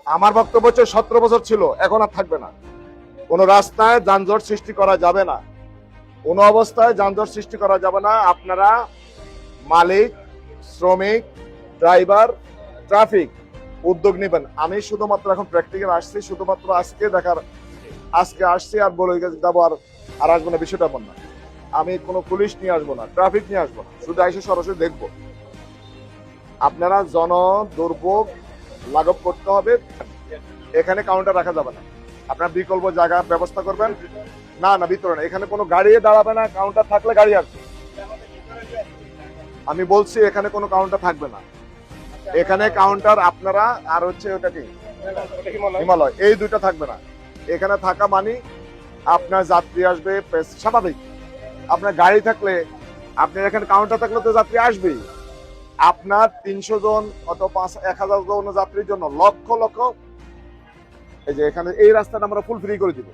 আমার বক্তব্য হচ্ছে 17 বছর ছিল, এখন আর থাকবে না। কোন রাস্তায় যানজট সৃষ্টি করা যাবে না, কোন অবস্থায় যানজট সৃষ্টি করা যাবে না। আপনারা মালিক, শ্রমিক, ড্রাইভার, ট্রাফিক উদ্যোগ নেবেন। আমি শুধুমাত্র এখন প্র্যাকটিক্যাল আসছি, শুধুমাত্র আজকে আসছি আর বলে যাবো আর আসবো না, বিষয়টা এমন না। আমি কোনো পুলিশ নিয়ে আসবো না, ট্রাফিক নিয়ে আসবো না, শুধু এসে সরাসরি দেখবো। আপনারা জন দুর্ভোগ লাঘব করতে হবে। এখানে কাউন্টার রাখা যাবে না, আপনার বিকল্প জায়গা ব্যবস্থা করবেন। না না, ভিতরে না, এখানে কোনো গাড়ি দাঁড়াবে না। কাউন্টার থাকলে গাড়ি আসবে। আমি বলছি এখানে কোনো কাউন্টার থাকবে না। এখানে কাউন্টার আপনারা আর হচ্ছে ওটা কি হিমালয়, এই দুইটা থাকবে না। এখানে থাকা মানে আপনার যাত্রী আসবে স্বাভাবিক। আপনার গাড়ি থাকলে, আপনার এখানে কাউন্টার থাকলে তো যাত্রী আসবেই। আপনার 300 জন অথবা 1000 জন যাত্রীর জন্য লক্ষ লক্ষ, এই যে এখানে এই রাস্তাটা আমরা ফুল ফ্রি করে দিব।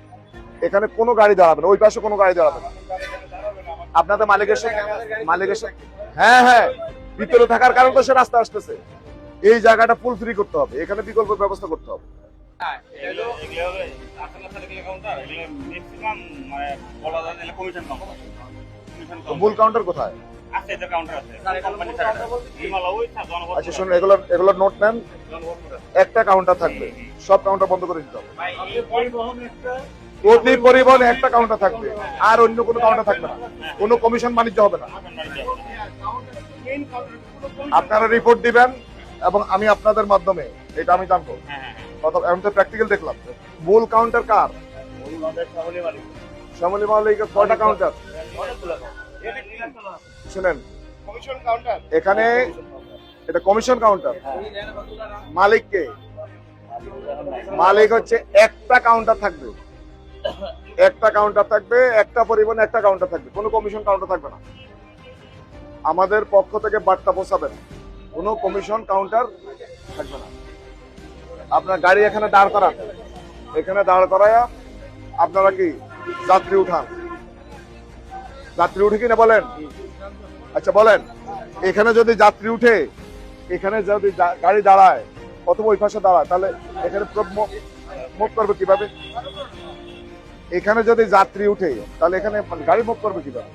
এখানে কোনো গাড়ি দাঁড়াবে না, ওই পাশে কোনো গাড়ি দাঁড়াবে না। আপনাদের মালিকের হ্যাঁ হ্যাঁ, ভিতরে থাকার কারণে তো সে রাস্তা আসতেছে। এই জায়গাটা ফুল ফ্রি করতে হবে, এখানে বিকল্প ব্যবস্থা করতে হবে। মূল কাউন্টার কোথায়? আচ্ছা শুনুন, এগুলোর নোট নেন। একটা কাউন্টার থাকবে, সব কাউন্টার বন্ধ করে দিতে হবে। প্রতি পরিবহনে একটা কাউন্টার থাকবে, আর অন্য কোনো কাউন্টার থাকবে না। কোনো কমিশন বাণিজ্য হবে না। আপনারা রিপোর্ট দিবেন এবং আমি আপনাদের মাধ্যমে এটা আমি জানবো। এখন তো প্র্যাকটিক্যাল দেখলাম। মূল কাউন্টার কার? শ্যামলী মালিকের 6টা কাউন্টার। শুনেন, এখানে এটা কমিশন কাউন্টার। মালিক কে? মালিক হচ্ছে একটা কাউন্টার থাকবে, একটা কাউন্টার থাকবে, একটা পরিবহনে একটা কাউন্টার থাকবে, কোনো কমিশন কাউন্টার থাকবে না। আমাদের পক্ষ থেকে বার্তা পৌঁছাবেন, কোনো কমিশন কাউন্টার থাকবে না। আপনার গাড়ি এখানে দাঁড় করান, এখানে দাঁড় করায়া আপনারা কি যাত্রী উঠান। যাত্রী উঠে কিনা বলেন? আচ্ছা বলেন, এখানে যদি যাত্রী উঠে, এখানে যদি গাড়ি দাঁড়ায় অথবা ওই পাশে দাঁড়ায়, তাহলে এখানে মুভ করবে কিভাবে? এখানে যদি যাত্রী উঠে, তাহলে এখানে গাড়ি মুভ করবে কিভাবে?